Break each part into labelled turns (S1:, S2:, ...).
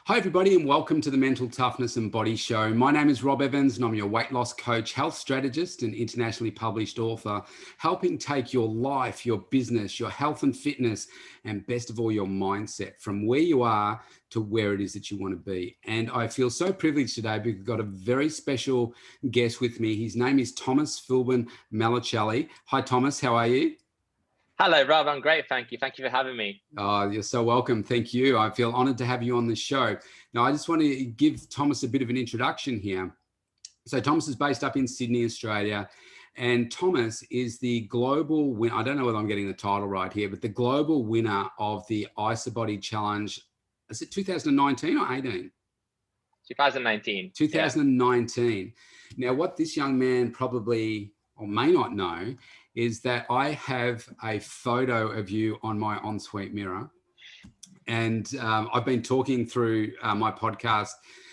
S1: Hi, everybody, and welcome to the Mental Toughness and Body Show. My name is Rob Evans, and I'm your weight loss coach, health strategist, and internationally published author, helping take your life, your business, your health and fitness, and best of all, your mindset from where you are to where it is that you want to be. And I feel so privileged today because we've got a very special guest with me. His name is Thomas Philbin-Malucelli. Hi, Thomas. How are you?
S2: Hello, Rob. I'm great. Thank you. Thank you for having me.
S1: Oh, you're so welcome. Thank you. I feel honored to have you on the show. Now, I just want to give Thomas a bit of an introduction here. So Thomas is based up in Sydney, Australia, and Thomas is the global winner. I don't know whether I'm getting the title right here, but the global winner of the IsaBody Challenge. Is it 2019 or 18?
S2: 2019.
S1: 2019. Yeah. Now, what this young man probably or may not know is that I have a photo of you on my ensuite mirror. And I've been talking through my podcast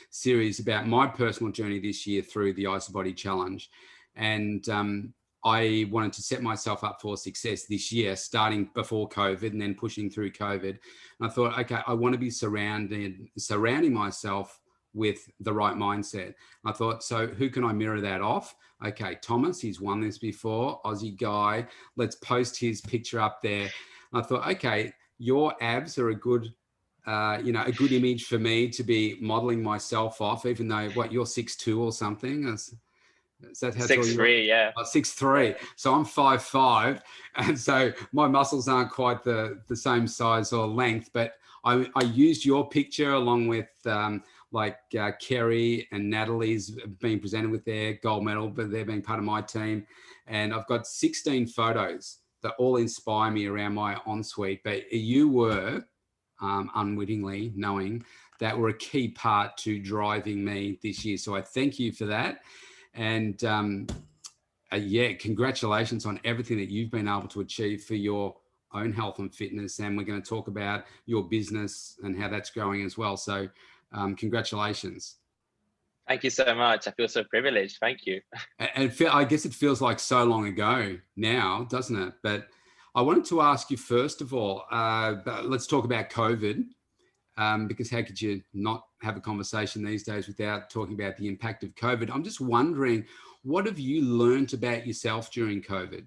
S1: series about my personal journey this year through the IsaBody Challenge. And I wanted to set myself up for success this year, starting before COVID and then pushing through COVID. And I thought, okay, I want to be surrounding myself with the right mindset. I thought, so who can I mirror that off? Okay, Thomas, he's won this before, Aussie guy. Let's post his picture up there. And I thought, okay, your abs are a good, a good image for me to be modeling myself off, even though you're 6'2" or something. Is that how
S2: 6'3", yeah.
S1: 6'3". So I'm 5'5", and so my muscles aren't quite the same size or length. But I used your picture along with Kerry and Natalie's being presented with their gold medal, but they're being part of my team. And I've got 16 photos that all inspire me around my ensuite. But you were unwittingly knowing that were a key part to driving me this year. So I thank you for that. And congratulations on everything that you've been able to achieve for your own health and fitness. And we're going to talk about your business and how that's growing as well. So congratulations.
S2: Thank you so much. I feel so privileged. Thank you.
S1: And I guess it feels like so long ago now, doesn't it? But I wanted to ask you, first of all, let's talk about COVID, because how could you not have a conversation these days without talking about the impact of COVID? I'm just wondering, what have you learned about yourself during COVID?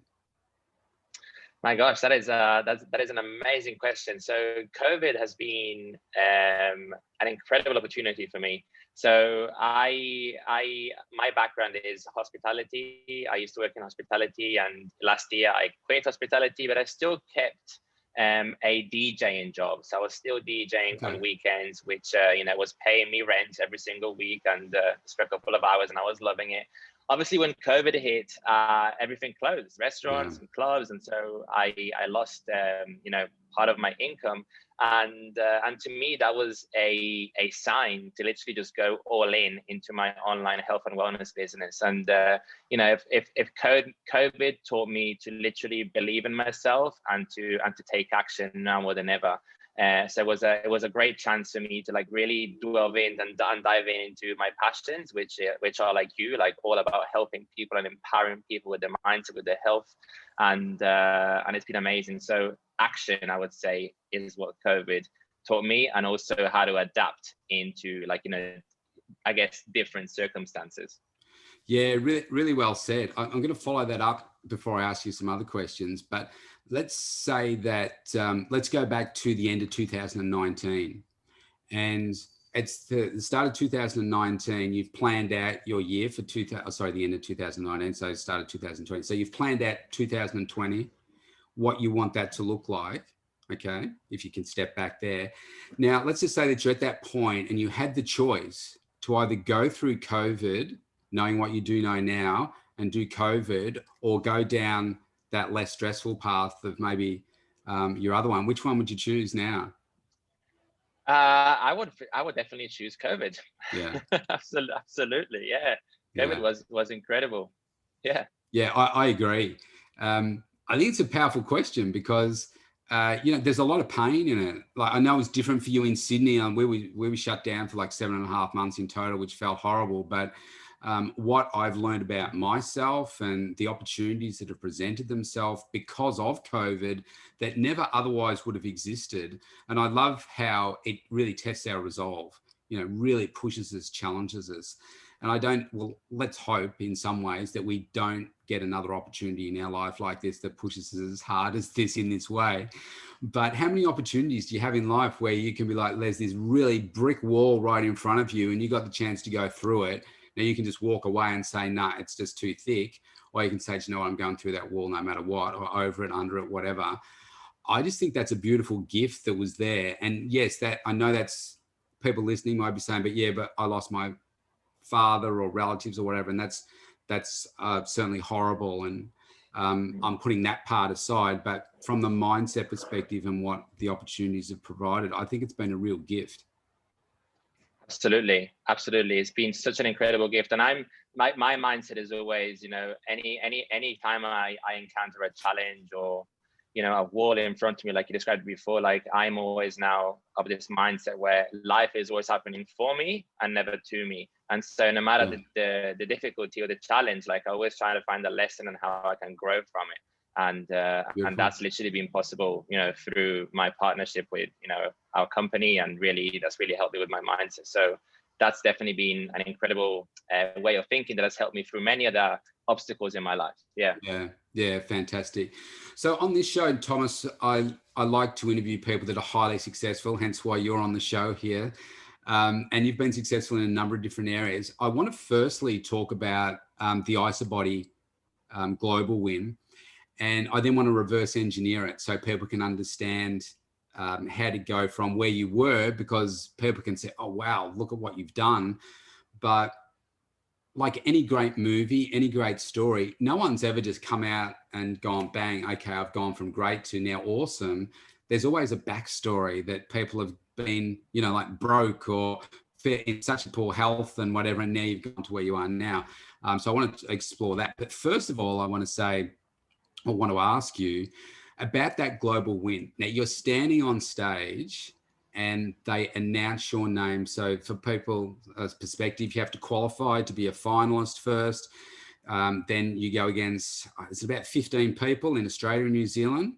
S2: My gosh, that is an amazing question. So COVID has been an incredible opportunity for me. So my background is hospitality. I used to work in hospitality, and last year I quit hospitality, but I still kept a DJing job. So I was still DJing on weekends, which was paying me rent every single week, and for a couple of hours, and I was loving it. Obviously, when COVID hit, everything closed, restaurants and clubs, and so I lost part of my income, and to me that was a sign to literally just go all in into my online health and wellness business. And if COVID taught me to literally believe in myself and to take action now more than ever. So it was a great chance for me to really delve in and dive into my passions, which are all about helping people and empowering people with their mindset, with their health, and it's been amazing. So action, I would say, is what COVID taught me, and also how to adapt into I guess different circumstances.
S1: Yeah, really, really well said. I'm going to follow that up before I ask you some other questions. But let's say that let's go back to the end of 2019, and it's the start of 2019. You've planned out your year for the end of 2019, so start of 2020. So you've planned out 2020, what you want that to look like. Okay, if you can step back there. Now, let's just say that you're at that point and you had the choice to either go through COVID, knowing what you do know now, and do COVID, or go down that less stressful path of maybe your other one. Which one would you choose now?
S2: I would definitely choose COVID.
S1: Yeah.
S2: Absolutely. Yeah. COVID was incredible. Yeah.
S1: Yeah, I agree. I think it's a powerful question because there's a lot of pain in it. Like, I know it's different for you in Sydney, where we shut down for 7.5 months in total, which felt horrible. But what I've learned about myself and the opportunities that have presented themselves because of COVID that never otherwise would have existed. And I love how it really tests our resolve. really pushes us, challenges us. And let's hope in some ways that we don't get another opportunity in our life like this that pushes us as hard as this in this way. But how many opportunities do you have in life where you can be like, there's this really brick wall right in front of you and you got the chance to go through it. Now you can just walk away and say, nah, it's just too thick. Or you can say, you know what, I'm going through that wall no matter what, or over it, under it, whatever. I just think that's a beautiful gift that was there. And yes, that I know that's people listening might be saying, but I lost my father or relatives or whatever. And that's certainly horrible. And I'm putting that part aside, but from the mindset perspective and what the opportunities have provided, I think it's been a real gift.
S2: Absolutely. It's been such an incredible gift. And my mindset is always, any time I encounter a challenge or, a wall in front of me, like you described before, like I'm always now of this mindset where life is always happening for me and never to me. And so no matter the difficulty or the challenge, like I always try to find a lesson and how I can grow from it. And that's literally been possible, through my partnership with, our company, and really that's really helped me with my mindset. So that's definitely been an incredible way of thinking that has helped me through many of the obstacles in my life.
S1: Yeah, fantastic. So on this show, Thomas, I like to interview people that are highly successful, hence why you're on the show here. And you've been successful in a number of different areas. I want to firstly talk about the IsaBody Global Win. And I then want to reverse engineer it so people can understand how to go from where you were, because people can say, oh, wow, look at what you've done. But like any great movie, any great story, no one's ever just come out and gone, bang, okay, I've gone from great to now awesome. There's always a backstory that people have been, like broke or in such a poor health and whatever, and now you've gone to where you are now. So I want to explore that. But first of all, I want to ask you about that global win. Now you're standing on stage and they announce your name. So for people's perspective, you have to qualify to be a finalist first. Then you go against, it's about 15 people in Australia and New Zealand.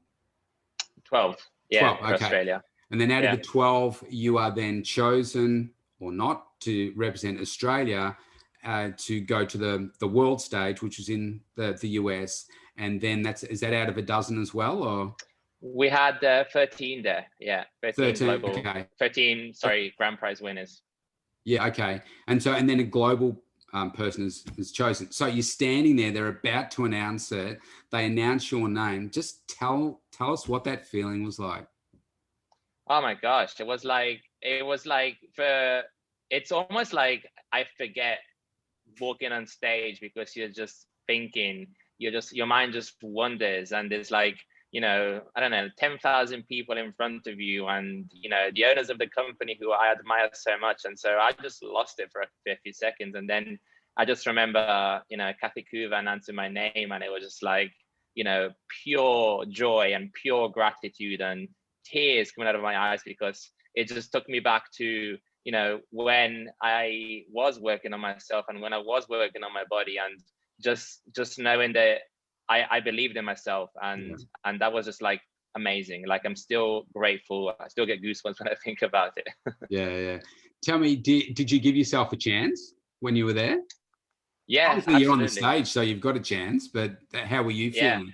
S2: 12. Yeah, 12, okay. Australia.
S1: And then out of the 12, you are then chosen or not to represent Australia to go to the world stage, which is in the US. And then is that out of a dozen as well, or?
S2: We had 13 there. Yeah. 13 global,
S1: okay.
S2: 13, grand prize winners.
S1: Yeah. Okay. And then a global person is chosen. So you're standing there, they're about to announce it. They announce your name. Just tell us what that feeling was like.
S2: Oh my gosh. It's almost like I forget walking on stage, because you're just thinking, your mind just wanders, and there's like, I don't know, 10,000 people in front of you, and, the owners of the company who I admire so much. And so I just lost it for a few seconds. And then I just remember, Kathy Kuvan answered my name, and it was just like, pure joy and pure gratitude and tears coming out of my eyes, because it just took me back to, when I was working on myself and when I was working on my body, and just knowing that I believed in myself, and that was just like amazing. Like I'm still grateful. I still get goosebumps when I think about it.
S1: Yeah. Tell me, did you give yourself a chance when you were there?
S2: Yeah,
S1: obviously you're on the stage, so you've got a chance. But how were you feeling?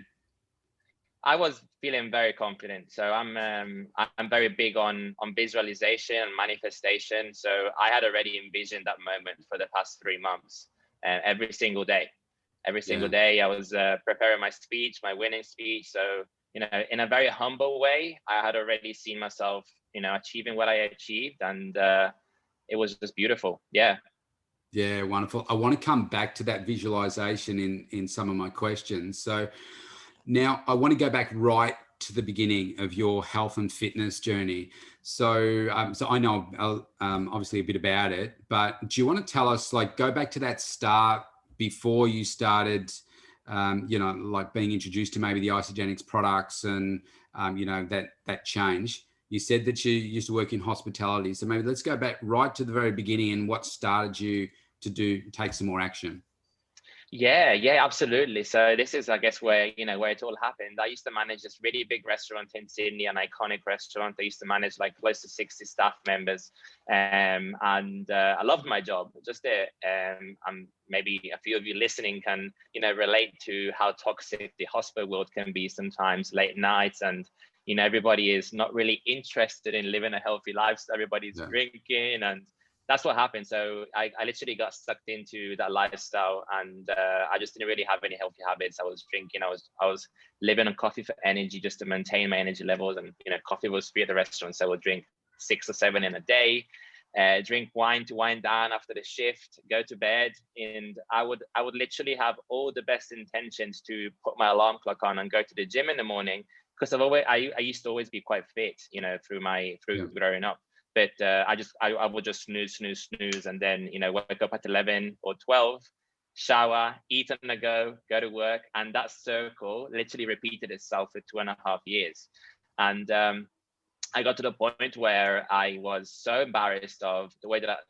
S2: I was feeling very confident. So I'm very big on visualization and manifestation. So I had already envisioned that moment for the past 3 months, and every single day. Every single day I was preparing my speech, my winning speech. So, in a very humble way, I had already seen myself, achieving what I achieved, and it was just beautiful. Yeah.
S1: Yeah, wonderful. I want to come back to that visualization in some of my questions. So now I want to go back right to the beginning of your health and fitness journey. So I know obviously a bit about it, but do you want to tell us, like, go back to that start before you started, like being introduced to maybe the Isagenix products and, that change. You said that you used to work in hospitality. So maybe let's go back right to the very beginning and what started you to take some more action.
S2: Yeah, absolutely. So this is, I guess, where, where it all happened. I used to manage this really big restaurant in Sydney, an iconic restaurant. I used to manage like close to 60 staff members. And I loved my job, just it. Maybe a few of you listening can, relate to how toxic the hospital world can be sometimes, late nights, and, everybody is not really interested in living a healthy lifestyle. Everybody's drinking, and that's what happened. So I literally got sucked into that lifestyle, and I just didn't really have any healthy habits. I was drinking. I was living on coffee for energy, just to maintain my energy levels. And coffee was free at the restaurant, so I would drink 6 or 7 in a day. Drink wine to wind down after the shift, go to bed, and I would literally have all the best intentions to put my alarm clock on and go to the gym in the morning, because I used to always be quite fit, through growing up. But I would just snooze, and then wake up at 11 or 12, shower, eat on the go to work, and that circle literally repeated itself for 2.5 years. And I got to the point where I was so embarrassed of the way that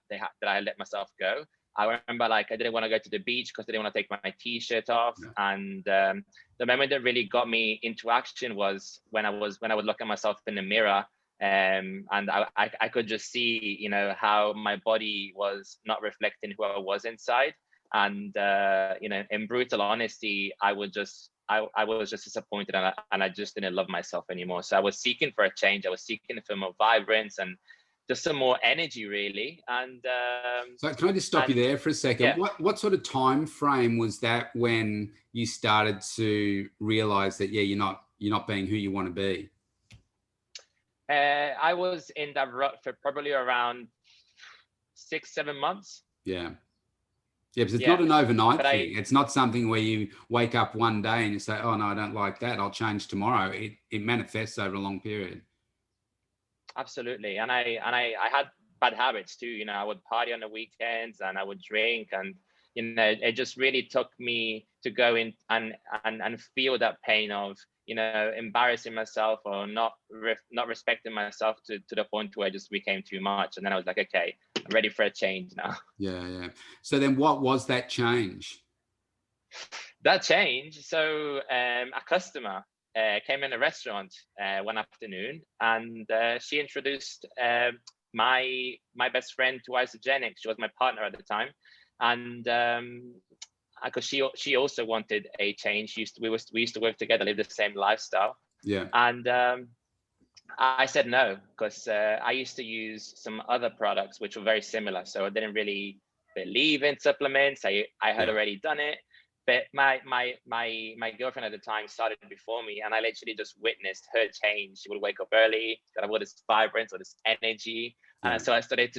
S2: I let myself go. I remember, like, I didn't want to go to the beach because I didn't want to take my t-shirt off. And the moment that really got me into action was when I would look at myself in the mirror, and I could just see, how my body was not reflecting who I was inside. And in brutal honesty, I was just disappointed, and I just didn't love myself anymore. So I was seeking for a change. I was seeking for more vibrance and just some more energy, really. And
S1: so can I just stop you there for a second?
S2: Yeah.
S1: What sort of time frame was that when you started to realize that you're not being who you want to be?
S2: I was in that rut for probably around 6-7 months.
S1: Yeah, because it's not an overnight thing. It's not something where you wake up one day and you say, oh no, I don't like that, I'll change tomorrow. It manifests over a long period.
S2: Absolutely. And I had bad habits too. I would party on the weekends, and I would drink, and it just really took me to go in and feel that pain of embarrassing myself, or not respecting myself to the point where it just became too much. And then I was like, okay, I'm ready for a change now.
S1: Yeah. So then what was that change?
S2: That change, so a customer came in a restaurant one afternoon, and she introduced my best friend to Isagenix. She was my partner at the time, and because she also wanted a change. We used to work together, live the same lifestyle.
S1: Yeah.
S2: And I said no, because I used to use some other products which were very similar. So I didn't really believe in supplements. I had already done it. But my girlfriend at the time started before me, and I literally just witnessed her change. She would wake up early, got all this vibrance, all this energy. And so I started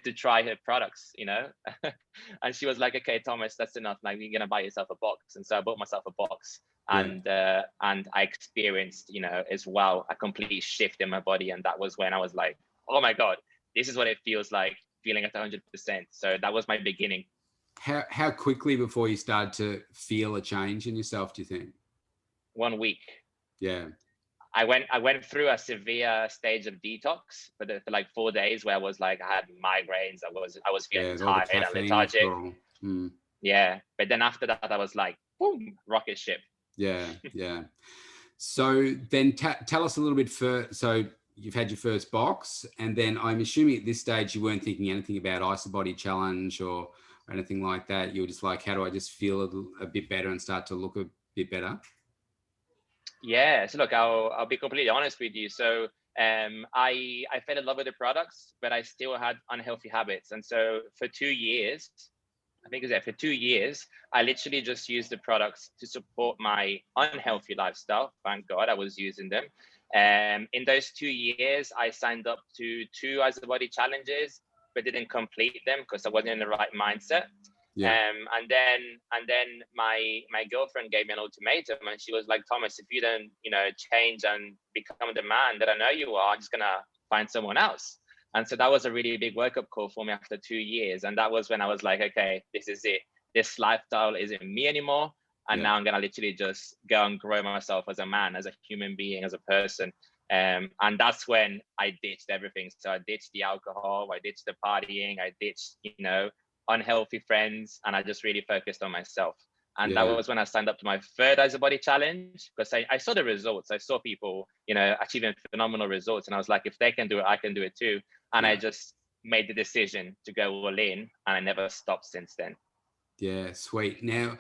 S2: to try her products, and she was like, okay, Thomas, that's enough. Like, you're going to buy yourself a box. And so I bought myself a box, and I experienced, as well, a complete shift in my body. And that was when I was like, oh my God, this is what it feels like, feeling at 100%. So that was my beginning.
S1: How quickly before you started to feel a change in yourself, do you think?
S2: 1 week.
S1: Yeah.
S2: I went through a severe stage of detox for like 4 days, where I was like, I had migraines. I was feeling tired and lethargic. Yeah. But then after that, I was like, boom, rocket ship.
S1: Yeah. So then tell us a little bit so you've had your first box, and then I'm assuming at this stage you weren't thinking anything about IsaBody Challenge or anything like that. You were just like, how do I just feel a bit better and start to look a bit better?
S2: Yeah. So look, I'll be completely honest with you. So I fell in love with the products, but I still had unhealthy habits. And so for 2 years, for 2 years, I literally just used the products to support my unhealthy lifestyle. Thank God I was using them. In those 2 years, I signed up to 2 IsaBody challenges, but didn't complete them because I wasn't in the right mindset.
S1: Yeah.
S2: And then my girlfriend gave me an ultimatum, and she was like, Thomas, if you don't, change and become the man that I know you are, I'm just gonna find someone else. And so that was a really big wake-up call for me after 2 years. And that was when I was like, okay, this is it. This lifestyle isn't me anymore. And now I'm gonna literally just go and grow myself as a man, as a human being, as a person. And that's when I ditched everything. So I ditched the alcohol, I ditched the partying, I ditched, unhealthy friends, and I just really focused on myself. And that was when I signed up to my third IsaBody challenge, because I saw the results. I saw people, you know, achieving phenomenal results. And I was like, if they can do it, I can do it too. And I just made the decision to go all in, and I never stopped since then.
S1: Yeah, sweet. Now,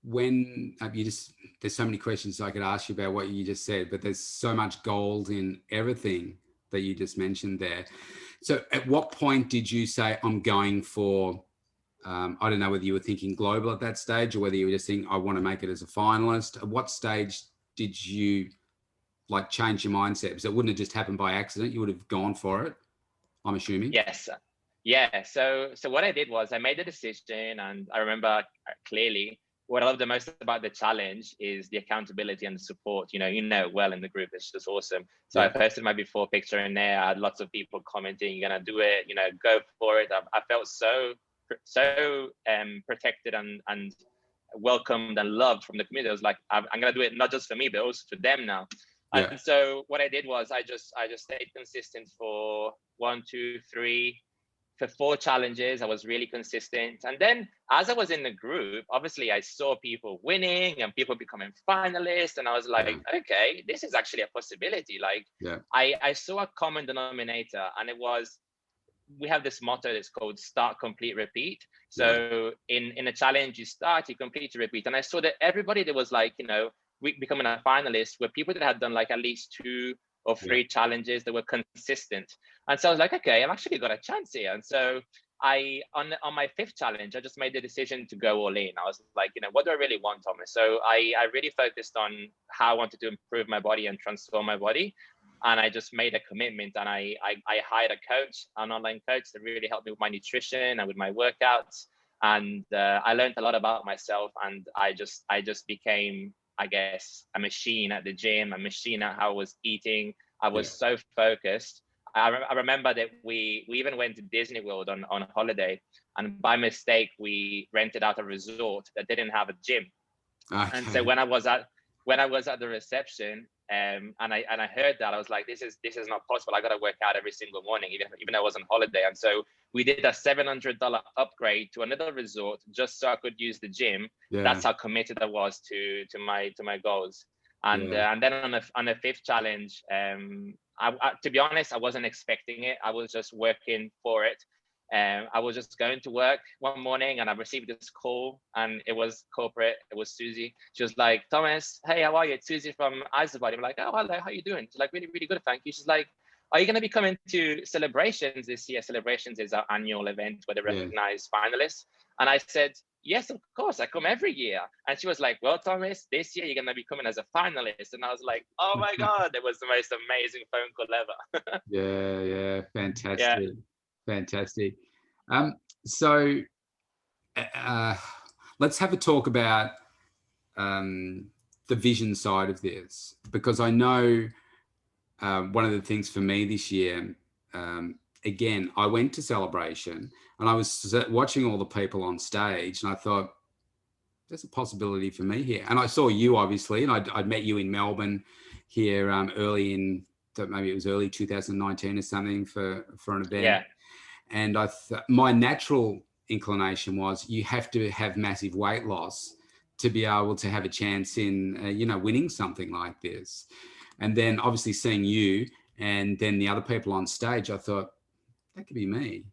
S1: when there's so many questions I could ask you about what you just said, but there's so much gold in everything that you just mentioned there. So at what point did you say, I'm going for, I don't know whether you were thinking global at that stage or whether you were just thinking, I want to make it as a finalist. At what stage did you like change your mindset? Because it wouldn't have just happened by accident. You would have gone for it, I'm assuming.
S2: Yes. Yeah. So what I did was I made the decision, and I remember clearly what I love the most about the challenge is the accountability and the support. You know well in the group. It's just awesome. So I posted my before picture in there. I had lots of people commenting, "You're gonna do it. You know, go for it." I felt so protected and welcomed and loved from the community. I was like, I'm gonna do it not just for me, but also for them now.
S1: Yeah.
S2: And so what I did was I just stayed consistent for 1, 2, 3. For 4 challenges, I was really consistent. And then as I was in the group, obviously I saw people winning and people becoming finalists. And I was like, okay, this is actually a possibility. Like I saw a common denominator, and it was, we have this motto that's called start, complete, repeat. So in a challenge, you start, you complete, you repeat. And I saw that everybody that was like, you know, becoming a finalist were people that had done like at least 2 or 3 challenges that were consistent. And so I was like, okay, I've actually got a chance here. And so on my 5th challenge, I just made the decision to go all in. I was like, you know, what do I really want, Thomas? So I really focused on how I wanted to improve my body and transform my body. And I just made a commitment, and I hired a coach, an online coach, that really helped me with my nutrition and with my workouts. And I learned a lot about myself, and I just became, I guess, a machine at the gym, a machine at how I was eating. I was so focused. I remember that we even went to Disney World on holiday, and by mistake, we rented out a resort that didn't have a gym. And so when I was at the reception, and I heard that, I was like, this is not possible. I got to work out every single morning, even though I was on holiday. And so we did a $700 upgrade to another resort just so I could use the gym. That's how committed I was to my goals. And then on the 5th challenge, to be honest, I wasn't expecting it. I was just working for it. I was just going to work one morning, and I received this call, and it was corporate. It was Susie. She was like, Thomas, hey, how are you? It's Susie from IsaBody. I'm like, oh, hello, how you doing? She's like, really, really good, thank you. She's like, are you going to be coming to Celebrations this year? Celebrations is our annual event where they recognize finalists. And I said, yes, of course, I come every year. And she was like, well, Thomas, this year you're going to be coming as a finalist. And I was like, oh my God, that was the most amazing phone call ever.
S1: Fantastic. Fantastic. So let's have a talk about the vision side of this, because I know one of the things for me this year, again, I went to Celebration and I was watching all the people on stage, and I thought, there's a possibility for me here. And I saw you, obviously, and I'd met you in Melbourne here early in, maybe it was early 2019 or something for an event. And my natural inclination was, you have to have massive weight loss to be able to have a chance in, winning something like this. And then obviously seeing you and then the other people on stage, I thought, that could be me.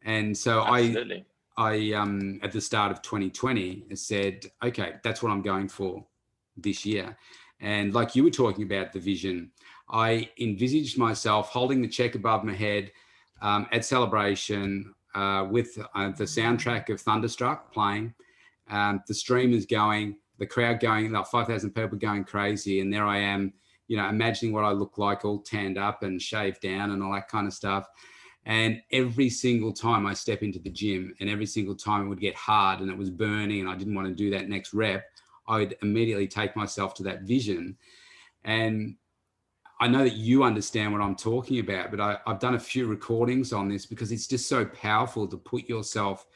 S1: And so
S2: Absolutely.
S1: I at the start of 2020 said, okay, that's what I'm going for this year. And like you were talking about the vision, I envisaged myself holding the check above my head at Celebration with the soundtrack of Thunderstruck playing, the streamers going, the crowd going, like 5,000 people going crazy. And there I am, imagining what I look like, all tanned up and shaved down and all that kind of stuff. And every single time I step into the gym, and every single time it would get hard and it was burning and I didn't want to do that next rep, I would immediately take myself to that vision. And I know that you understand what I'm talking about, but I've done a few recordings on this because it's just so powerful to put yourself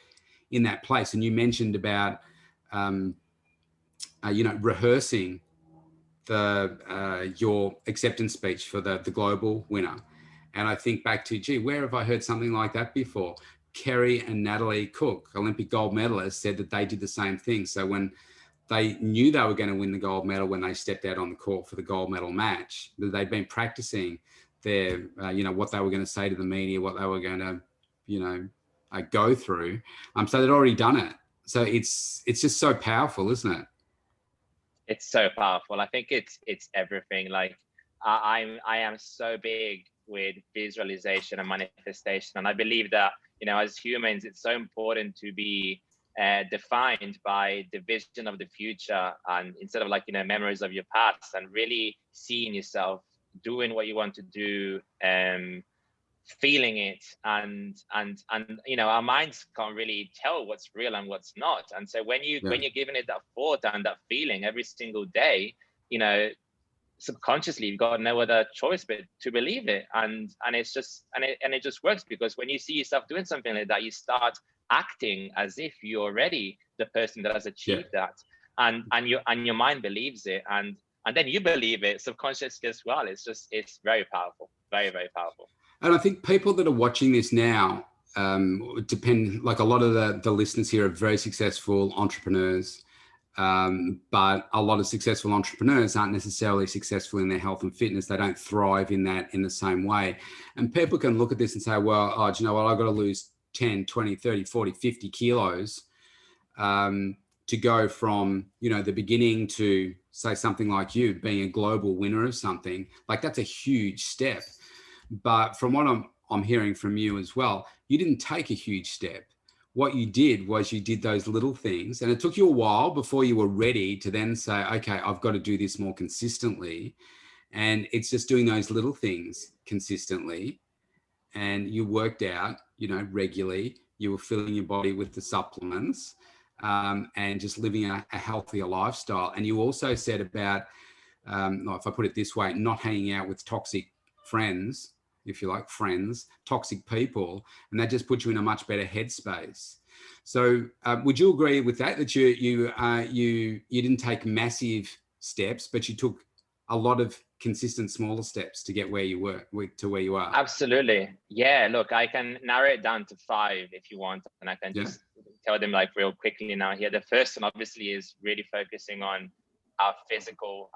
S1: in that place. And you mentioned about, rehearsing your acceptance speech for the global winner. And I think back to, gee, where have I heard something like that before? Kerry and Natalie Cook, Olympic gold medalists, said that they did the same thing. So when they knew they were going to win the gold medal, when they stepped out on the court for the gold medal match, that they'd been practicing their, what they were going to say to the media, what they were going to, go through. So they'd already done it. So it's just so powerful, isn't it?
S2: It's so powerful. I think it's everything. Like I am so big with visualization and manifestation, and I believe that as humans, it's so important to be defined by the vision of the future, and instead of memories of your past, and really seeing yourself doing what you want to do, feeling it, and our minds can't really tell what's real and what's not. And so when you're giving it that thought and that feeling every single day, subconsciously you've got no other choice but to believe it. And it's just it just works, because when you see yourself doing something like that, you start acting as if you're already the person that has achieved that, and your mind believes it, and then you believe it subconsciously as well. It's very powerful, very, very powerful.
S1: And I think people that are watching this now, like a lot of the listeners here are very successful entrepreneurs, but a lot of successful entrepreneurs aren't necessarily successful in their health and fitness. They don't thrive in that in the same way. And people can look at this and say, well, do you know what? I've got to lose 10, 20, 30, 40, 50 kilos to go from, the beginning to say something like you being a global winner of something. Like, that's a huge step. But from what I'm hearing from you as well, you didn't take a huge step. What you did was you did those little things, and it took you a while before you were ready to then say, okay, I've got to do this more consistently. And it's just doing those little things consistently. And you worked out, regularly. You were filling your body with the supplements, and just living a healthier lifestyle. And you also said about, if I put it this way, not hanging out with toxic friends, if you like, toxic people, and that just puts you in a much better headspace. So would you agree with that you didn't take massive steps, but you took a lot of consistent smaller steps to get where you are?
S2: Absolutely. Yeah, look, I can narrow it down to 5 if you want, and I can just tell them real quickly now here. The first one obviously is really focusing on our physical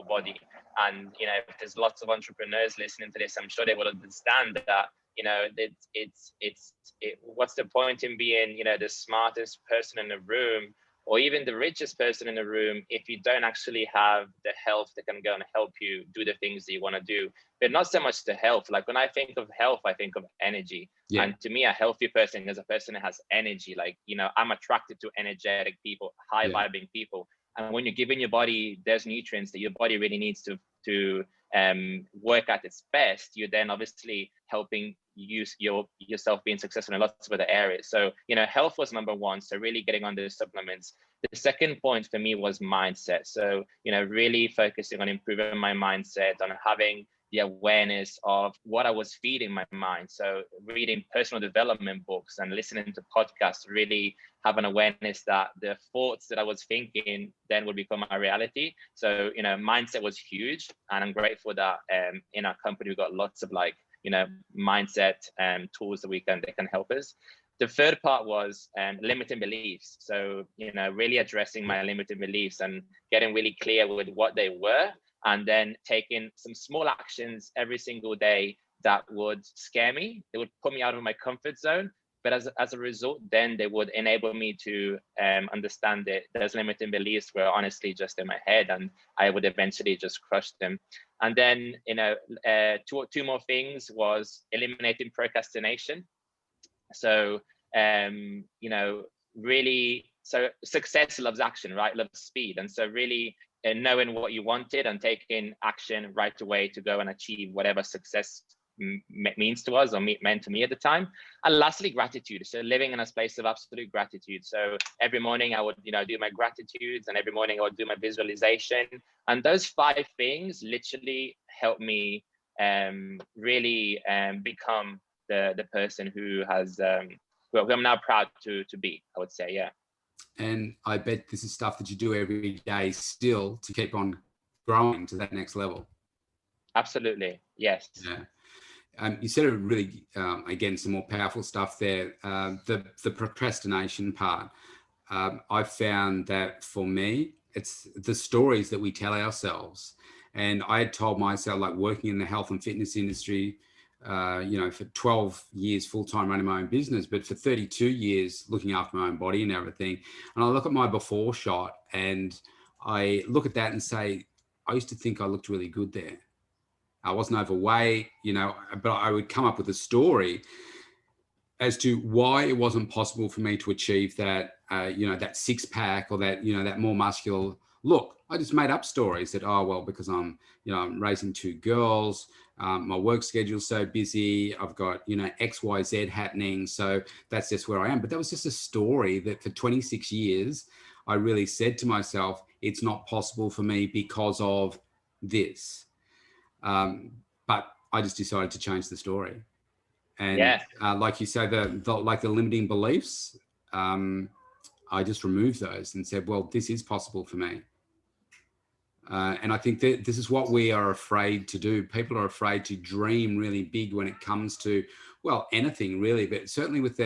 S2: body. And if there's lots of entrepreneurs listening to this, I'm sure they will understand that what's the point in being the smartest person in the room, or even the richest person in the room, if you don't actually have the health that can go and help you do the things that you want to do. But not so much the health. Like, when I think of health, I think of energy. And to me, a healthy person is a person that has energy. I'm attracted to energetic people, high vibing people. And when you're giving your body those nutrients that your body really needs to work at its best, you're then obviously helping yourself being successful in lots of other areas. So, health was number 1. So really getting on the supplements. The second point for me was mindset. So, really focusing on improving my mindset, on having the awareness of what I was feeding my mind. So reading personal development books and listening to podcasts, really have an awareness that the thoughts that I was thinking then would become my reality. So, mindset was huge. And I'm grateful that in our company, we've got lots of mindset tools that can help us. The third part was limiting beliefs. So, really addressing my limiting beliefs and getting really clear with what they were, and then taking some small actions every single day that would scare me. They would put me out of my comfort zone. But as a result, then they would enable me to understand that those limiting beliefs were honestly just in my head, and I would eventually just crush them. And then, two more things was eliminating procrastination. So, really, so success loves action, right? Loves speed. And so really knowing what you wanted and taking action right away to go and achieve whatever success means to us, or meant to me at the time. And lastly, gratitude. So living in a space of absolute gratitude. So every morning I would, do my gratitudes, and every morning I would do my visualization. And those 5 things literally help me really become the person who has, who I'm now proud to be, I would say, yeah.
S1: And I bet this is stuff that you do every day still to keep on growing to that next level.
S2: Absolutely, yes.
S1: Yeah. You said a really, again, some more powerful stuff there. The procrastination part. I've found that for me, it's the stories that we tell ourselves. And I had told myself, like working in the health and fitness industry, for 12 years full-time running my own business, but for 32 years looking after my own body and everything. And I look at my before shot and I look at that and say, I used to think I looked really good there. I wasn't overweight, but I would come up with a story as to why it wasn't possible for me to achieve that, that six pack or that, that more muscular look. I just made up stories that, oh, well, because I'm raising two girls, my work schedule's so busy, I've got, X, Y, Z happening. So that's just where I am. But that was just a story that for 26 years, I really said to myself, it's not possible for me because of this. But I just decided to change the story. And like you say, the limiting beliefs, I just removed those and said, well, this is possible for me. And I think that this is what we are afraid to do. People are afraid to dream really big when it comes to, well, anything really, but certainly with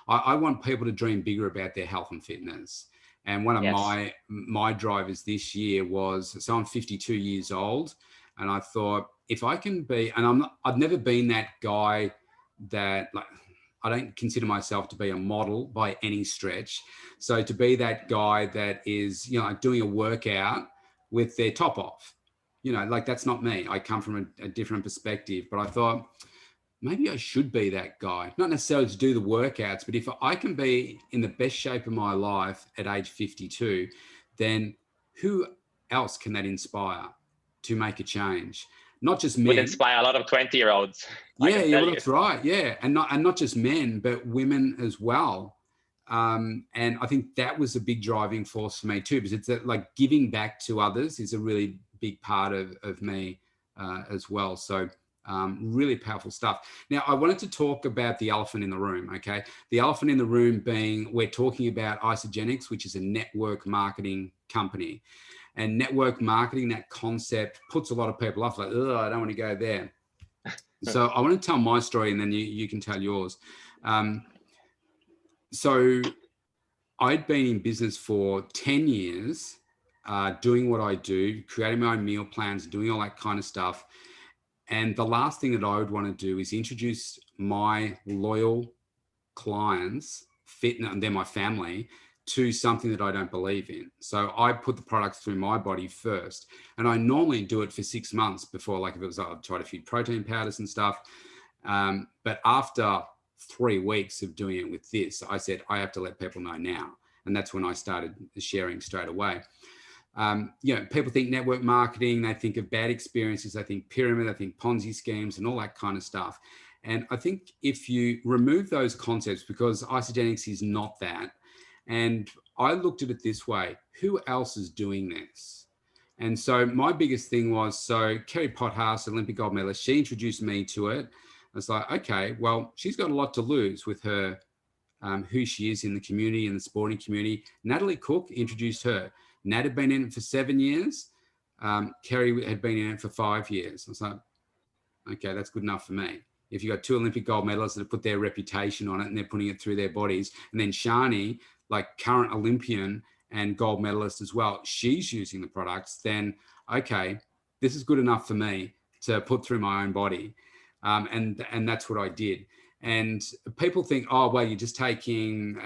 S1: I want people to dream bigger about their health and fitness. And one of my drivers this year was, so I'm 52 years old, and I thought, if I can be, and I've never been that guy that, like, I don't consider myself to be a model by any stretch. So to be that guy that is, doing a workout with their top off, like that's not me. I come from a different perspective, but I thought maybe I should be that guy, not necessarily to do the workouts, but if I can be in the best shape of my life at age 52, then who else can that inspire to make a change? Not just men.
S2: Would inspire a lot of 20-year-olds.
S1: Yeah, well, that's right. Yeah, and not just men, but women as well. And I think that was a big driving force for me too, because it's like giving back to others is a really big part of me as well. So really powerful stuff. Now, I wanted to talk about the elephant in the room, okay? The elephant in the room being, we're talking about Isagenix, which is a network marketing company. And network marketing, that concept puts a lot of people off, like, oh, I don't want to go there. So I want to tell my story and then you can tell yours. So I'd been in business for 10 years, doing what I do, creating my own meal plans, doing all that kind of stuff. And the last thing that I would want to do is introduce my loyal clients, and they're my family, to something that I don't believe in. So I put the products through my body first. And I normally do it for 6 months before, like if it was, I've tried a few protein powders and stuff. But after 3 weeks of doing it with this, I said, I have to let people know now. And that's when I started sharing straight away. People think network marketing, they think of bad experiences, they think pyramid, they think Ponzi schemes and all that kind of stuff. And I think if you remove those concepts, because Isagenix is not that, and I looked at it this way, who else is doing this? And so my biggest thing was, so Kerry Potthast, Olympic gold medalist, she introduced me to it. I was like, okay, well, she's got a lot to lose with her, who she is in the community, in the sporting community. Natalie Cook introduced her. Nat had been in it for 7 years. Kerry had been in it for 5 years. I was like, okay, that's good enough for me. If you've got 2 Olympic gold medalists that have put their reputation on it and they're putting it through their bodies, and then Shani, like current Olympian and gold medalist as well, she's using the products, then, okay, this is good enough for me to put through my own body. And that's what I did. And people think, oh, well, you're just taking,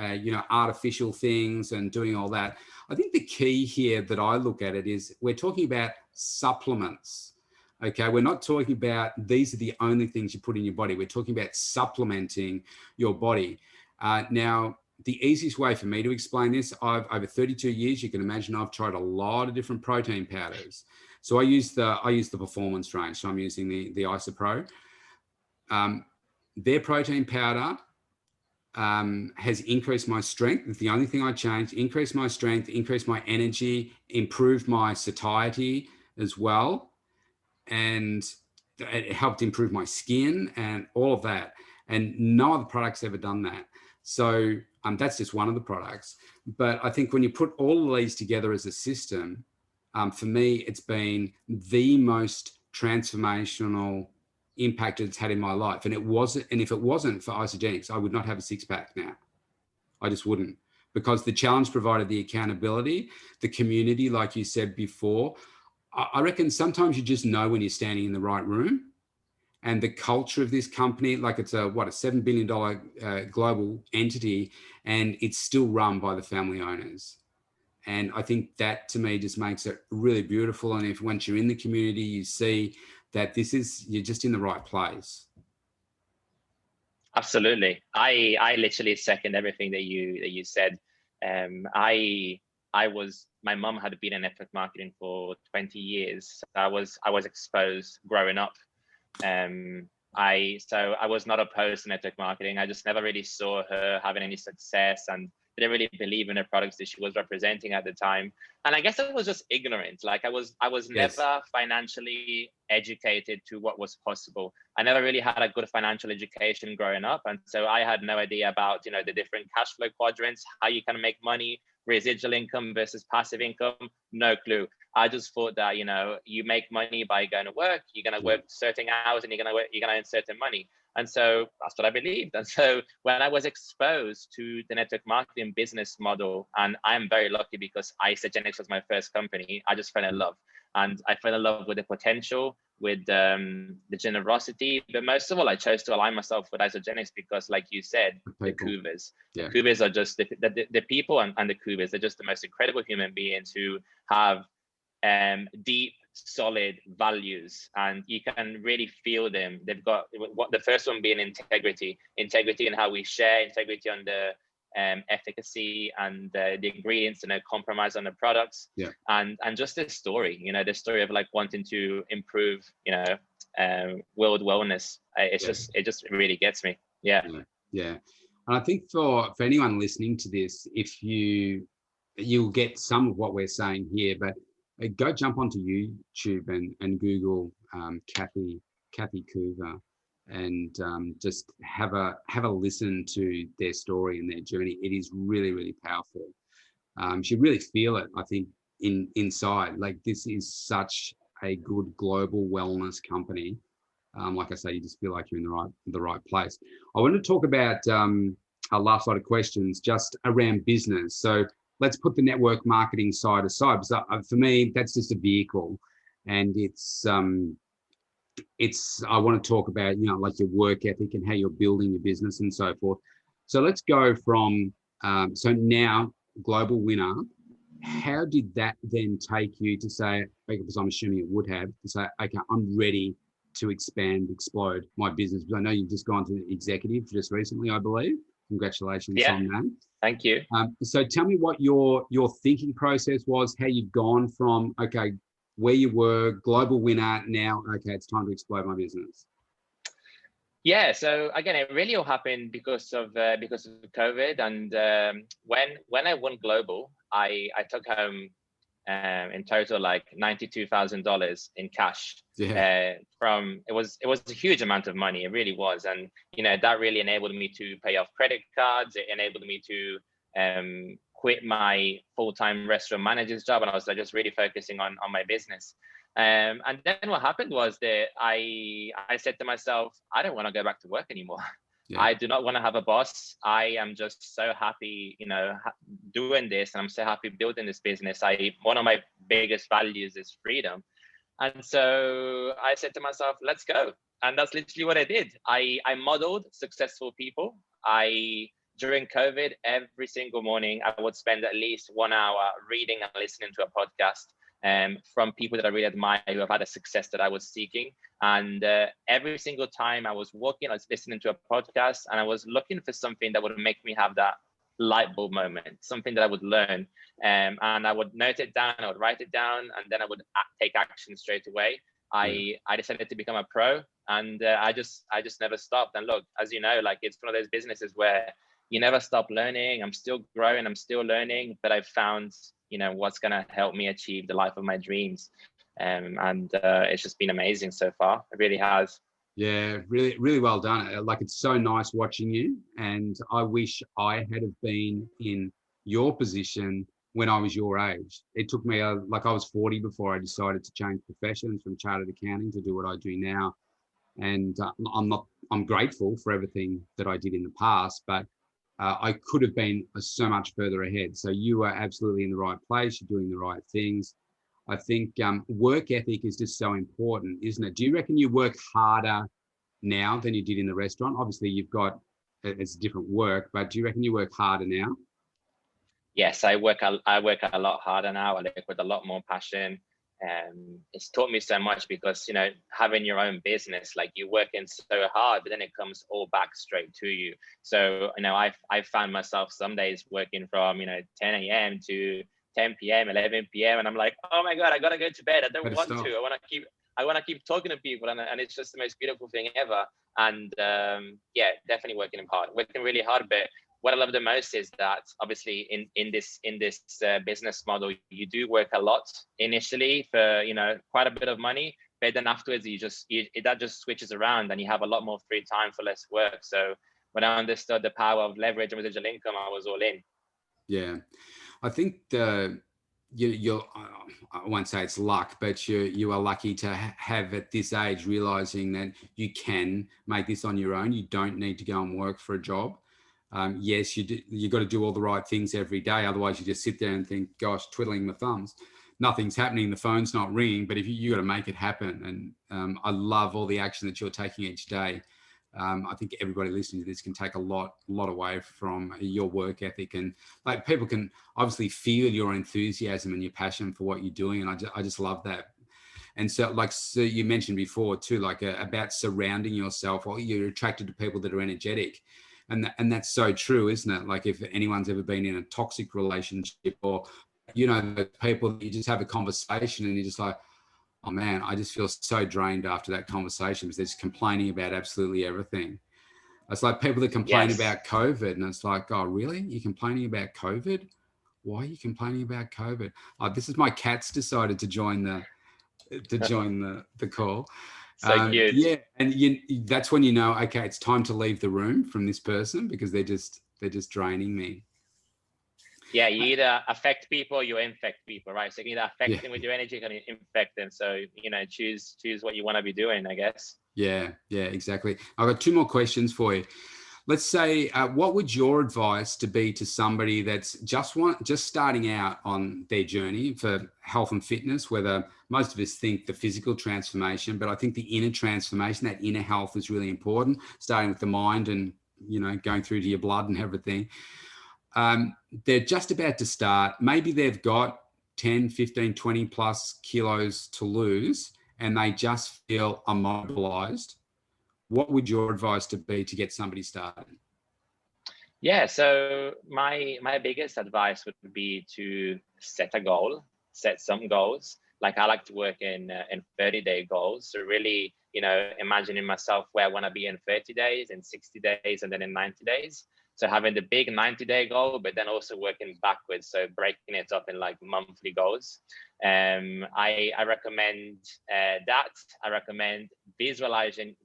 S1: artificial things and doing all that. I think the key here that I look at it is we're talking about supplements. Okay, we're not talking about these are the only things you put in your body. We're talking about supplementing your body. Now, the easiest way for me to explain this, over 32 years, you can imagine I've tried a lot of different protein powders. So I use the performance range. So I'm using the IsaPro. Their protein powder has increased my strength. It's the only thing I changed. Increased my strength, increased my energy, improved my satiety as well. And it helped improve my skin and all of that. And no other product's ever done that. So that's just one of the products. But I think when you put all of these together as a system, for me, it's been the most transformational impact it's had in my life. And it wasn't, and if it wasn't for Isagenix, I would not have a six-pack now. I just wouldn't, because the challenge provided the accountability, the community, like you said before. I reckon sometimes you just know when you're standing in the right room, and the culture of this company, like it's a $7 billion global entity, and it's still run by the family owners. And I think that to me just makes it really beautiful. And if once you're in the community, you see that you're just in the right place.
S2: Absolutely. I literally second everything that you said. My mum had been in network marketing for 20 years. I was exposed growing up. So I was not opposed to network marketing. I just never really saw her having any success, and didn't really believe in the products that she was representing at the time. And I guess I was just ignorant. Like I was yes. Never financially educated to what was possible. I never really had a good financial education growing up. And so I had no idea about, the different cash flow quadrants, how you can make money, residual income versus passive income, no clue. I just thought that, you make money by going to work, you're going to work certain hours and you're going to earn certain money. And so that's what I believed. And so when I was exposed to the network marketing business model, and I'm very lucky because Isagenix was my first company, I just fell in love. And I fell in love with the potential, with the generosity. But most of all, I chose to align myself with Isagenix because, like you said, the Cougars. Yeah. The Cougars are just the people and the Cougars. They're just the most incredible human beings who have deep, solid values, and you can really feel them. They've got the first one being integrity in how we share, integrity on the efficacy and the ingredients, and no compromise on the products. Yeah. And just this story, the story of like wanting to improve, world wellness. It just really gets me. Yeah.
S1: Yeah. And I think for anyone listening to this, if you'll get some of what we're saying here, but go jump onto YouTube and Google Kathy Cougar, and just have a listen to their story and their journey. It is really, really powerful. You should really feel it, I think, inside. Like, this is such a good global wellness company. Like I say, you just feel like you're in the right place. I want to talk about our last lot of questions just around business. So let's put the network marketing side aside. So for me, that's just a vehicle, and it's I want to talk about, like your work ethic and how you're building your business and so forth. So let's go from, so now Global Winner, how did that then take you to say, because I'm assuming it would have, to say, okay, I'm ready to explode my business? Because I know you've just gone to executive just recently, I believe. Congratulations on that.
S2: Thank you.
S1: So tell me what your thinking process was, how you've gone from, okay, where you were, Global Winner, now, okay, it's time to explode my business.
S2: Yeah, so again, it really all happened because of COVID. And when I won Global, I took home in total like $92,000 in cash. Yeah. It was a huge amount of money. It really was. And that really enabled me to pay off credit cards. It enabled me to quit my full-time restaurant manager's job, and I was like just really focusing on my business. And then what happened was that I said to myself, I don't want to go back to work anymore. Yeah. I do not want to have a boss. I am just so happy, doing this, and I'm so happy building this business. One of my biggest values is freedom. And so I said to myself, let's go. And that's literally what I did. I modeled successful people. During COVID, every single morning, I would spend at least 1 hour reading and listening to a podcast from people that I really admire, who have had a success that I was seeking. And every single time I was walking, I was listening to a podcast, and I was looking for something that would make me have that light bulb moment, something that I would learn. And I would note it down, I would write it down, and then I would take action straight away. I decided to become a pro, and I just never stopped. And look, as you know, like, it's one of those businesses where you never stop learning. I'm still growing, I'm still learning, but I've found, what's going to help me achieve the life of my dreams. And it's just been amazing so far. It really has.
S1: Yeah, really, really well done. Like, it's so nice watching you, and I wish I had have been in your position when I was your age. It took me, I was 40 before I decided to change professions from chartered accounting to do what I do now. And I'm grateful for everything that I did in the past, but I could have been so much further ahead. So you are absolutely in the right place. You're doing the right things. I think work ethic is just so important, isn't it? Do you reckon you work harder now than you did in the restaurant? Obviously, you've got, it's different work, but do you reckon you work harder now?
S2: Yes, I work a lot harder now. I work with a lot more passion. It's taught me so much because, you know, having your own business, like you're working so hard, but then it comes all back straight to you. So, you know, I found myself some days working from, you know, 10 a.m. to 10 p.m., 11 p.m. And I'm like, oh my God, I got to go to bed. I don't want to. I want to keep talking to people. And it's just the most beautiful thing ever. And yeah, definitely working really hard. But what I love the most is that obviously in this business model, you do work a lot initially for, you know, quite a bit of money, but then afterwards that just switches around and you have a lot more free time for less work. So when I understood the power of leverage and residual income, I was all in.
S1: Yeah, I think you're I won't say it's luck, but you are lucky to have at this age realizing that you can make this on your own. You don't need to go and work for a job. Yes, you got to do all the right things every day. Otherwise, you just sit there and think, gosh, twiddling my thumbs. Nothing's happening. The phone's not ringing, but if you got to make it happen. And I love all the action that you're taking each day. I think everybody listening to this can take a lot away from your work ethic, and like people can obviously feel your enthusiasm and your passion for what you're doing. And I just love that. And so you mentioned before too, like about surrounding yourself, or you're attracted to people that are energetic. And that's so true, isn't it? Like if anyone's ever been in a toxic relationship, or, you know, the people that you just have a conversation and you're just like, oh man, I just feel so drained after that conversation because they're just complaining about absolutely everything. It's like people that complain about COVID, and it's like, oh really? You're complaining about COVID? Why are you complaining about COVID? Oh, this is my cat's decided to join the call.
S2: So cute.
S1: Yeah, and that's when you know, okay, it's time to leave the room from this person because they're just draining me.
S2: Yeah, you either affect people or you infect people, right? So you can either affect them with your energy, or infect them. So, you know, choose what you want to be doing, I guess.
S1: Yeah, exactly. I've got 2 more questions for you. Let's say, what would your advice to be to somebody that's just starting out on their journey for health and fitness, whether most of us think the physical transformation, but I think the inner transformation, that inner health is really important, starting with the mind and, you know, going through to your blood and everything. They're just about to start. Maybe they've got 10, 15, 20 plus kilos to lose and they just feel immobilized. What would your advice to be to get somebody started?
S2: Yeah, so my biggest advice would be to set some goals. Like I like to work in 30-day goals. So really, you know, imagining myself where I want to be in 30 days, in 60 days, and then in 90 days. So having the big 90-day goal, but then also working backwards. So breaking it up in like monthly goals. I recommend that. I recommend visualizing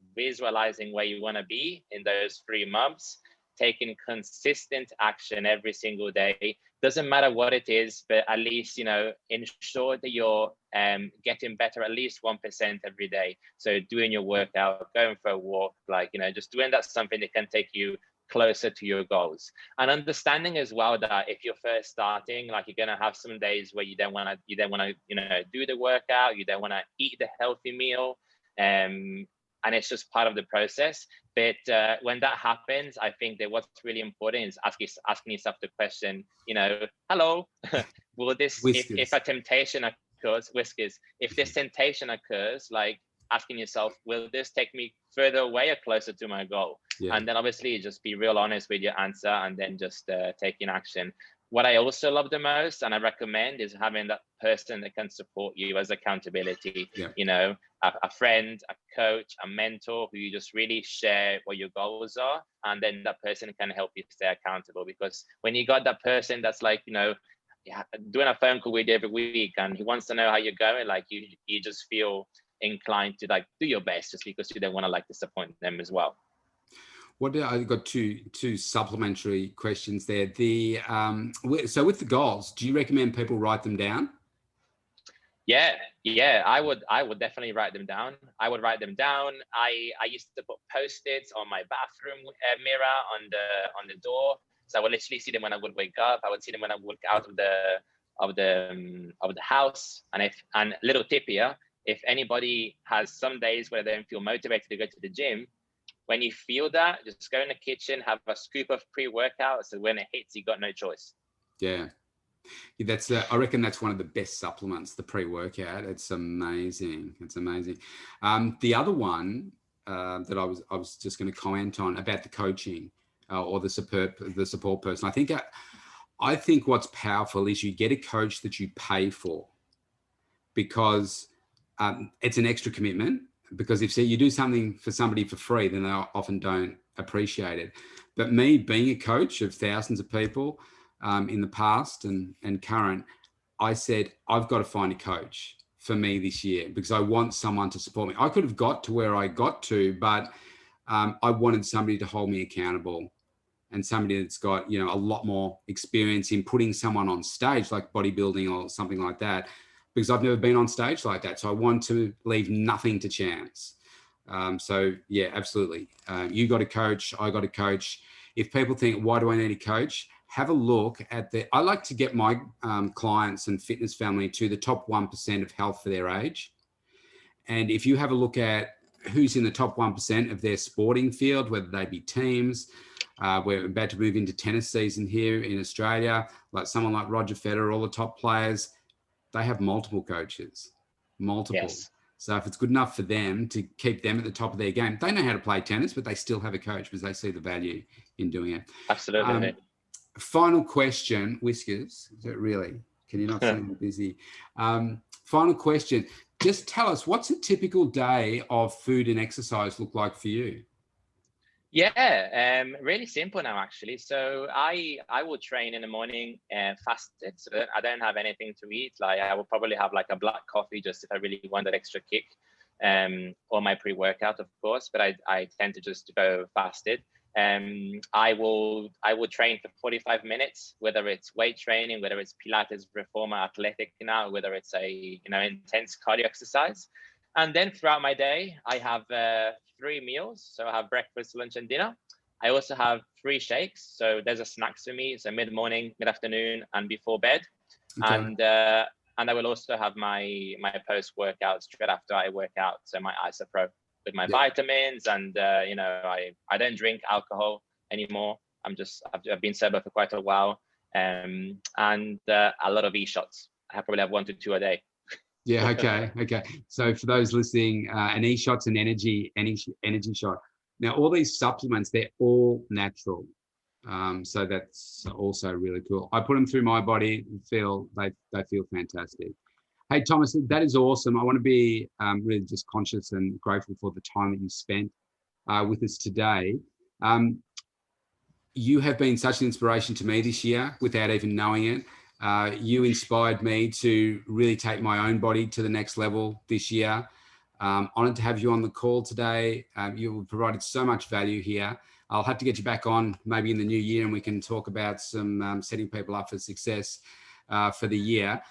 S2: where you want to be in those 3 months, taking consistent action every single day. Doesn't matter what it is, but at least, you know, ensure that you're getting better at least 1% every day. So doing your workout, going for a walk, like, you know, just doing that something that can take you closer to your goals. And understanding as well that if you're first starting, like you're gonna have some days where you don't wanna, you know, do the workout, you don't wanna eat the healthy meal. And it's just part of the process. But when that happens, I think that what's really important is asking yourself the question, you know, hello, will this, if a temptation occurs, if this temptation occurs, like asking yourself, will this take me further away or closer to my goal? Yeah. And then obviously just be real honest with your answer and then just taking action. What I also love the most and I recommend is having that person that can support you as accountability, you know, a friend, a coach, a mentor who you just really share what your goals are. And then that person can help you stay accountable, because when you got that person that's like, you know, doing a phone call with you every week and he wants to know how you're going, like you just feel inclined to like do your best just because you don't want to like disappoint them as well.
S1: I've got two supplementary questions there. So with the goals, do you recommend people write them down?
S2: Yeah, I would definitely write them down. I would write them down. I used to put post-its on my bathroom mirror on the door, so I would literally see them when I would wake up. I would see them when I would walk out of the house. And little tip here: if anybody has some days where they don't feel motivated to go to the gym, when you feel that, just go in the kitchen, have a scoop of pre-workout, so when it hits, you got no choice.
S1: Yeah. That's I reckon that's one of the best supplements, the pre-workout. It's amazing. It's amazing. The other one that I was just going to comment on about the coaching or the support person. I think what's powerful is you get a coach that you pay for, because it's an extra commitment. Because if you do something for somebody for free, then they often don't appreciate it. But me being a coach of thousands of people in the past and current, I said, I've got to find a coach for me this year because I want someone to support me. I could have got to where I got to, but I wanted somebody to hold me accountable, and somebody that's got, a lot more experience in putting someone on stage, like bodybuilding or something like that, because I've never been on stage like that. So I want to leave nothing to chance. So yeah, absolutely. You got a coach, I got a coach. If people think, why do I need a coach? Have a look at I like to get my clients and fitness family to the top 1% of health for their age. And if you have a look at who's in the top 1% of their sporting field, whether they be teams, we're about to move into tennis season here in Australia, like someone like Roger Federer, all the top players, they have multiple coaches, multiple.
S2: Yes.
S1: So if it's good enough for them to keep them at the top of their game, they know how to play tennis, but they still have a coach because they see the value in doing it.
S2: Absolutely.
S1: Final question, Whiskers. Is it really? Can you not see me busy? Final question. Just tell us, what's a typical day of food and exercise look like for you?
S2: Yeah, really simple now, actually. So I will train in the morning fasted, so that I don't have anything to eat. Like I will probably have like a black coffee just if I really want that extra kick, or my pre-workout, of course. But I tend to just go fasted. I will train for 45 minutes, whether it's weight training, whether it's Pilates, Reformer, Athletic now, whether it's a intense cardio exercise. And then throughout my day, I have 3 meals. So I have breakfast, lunch, and dinner. I also have 3 shakes. So there's a snacks for me. So mid-morning, mid-afternoon, and before bed. Okay. And I will also have my post-workout straight after I work out. So my IsaPro with my vitamins. And, I don't drink alcohol anymore. I've been sober for quite a while. And a lot of e-shots. I probably have 1 to 2 a day.
S1: Yeah. Okay. So for those listening, an e-shot's an energy shot. Now, all these supplements, they're all natural. So that's also really cool. I put them through my body, they feel fantastic. Hey, Thomas, that is awesome. I want to be really just conscious and grateful for the time that you spent with us today. You have been such an inspiration to me this year without even knowing it. You inspired me to really take my own body to the next level this year. Honored to have you on the call today. You provided so much value here. I'll have to get you back on maybe in the new year and we can talk about some setting people up for success for the year.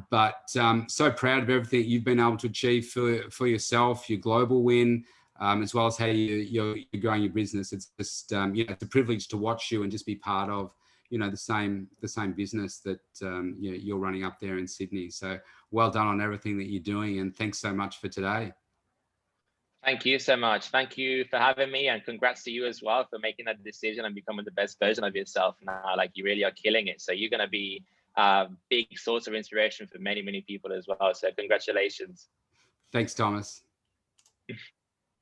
S1: But so proud of everything you've been able to achieve for yourself, your global win, as well as how you're growing your business. It's just, it's a privilege to watch you and just be part of the same business that you're running up there in Sydney. So well done on everything that you're doing, and thanks so much for today.
S2: Thank you so much. Thank you for having me, and congrats to you as well for making that decision and becoming the best version of yourself now. Like, you really are killing it. So you're going to be a big source of inspiration for many, many people as well. So congratulations.
S1: Thanks, Thomas.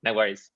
S2: No worries.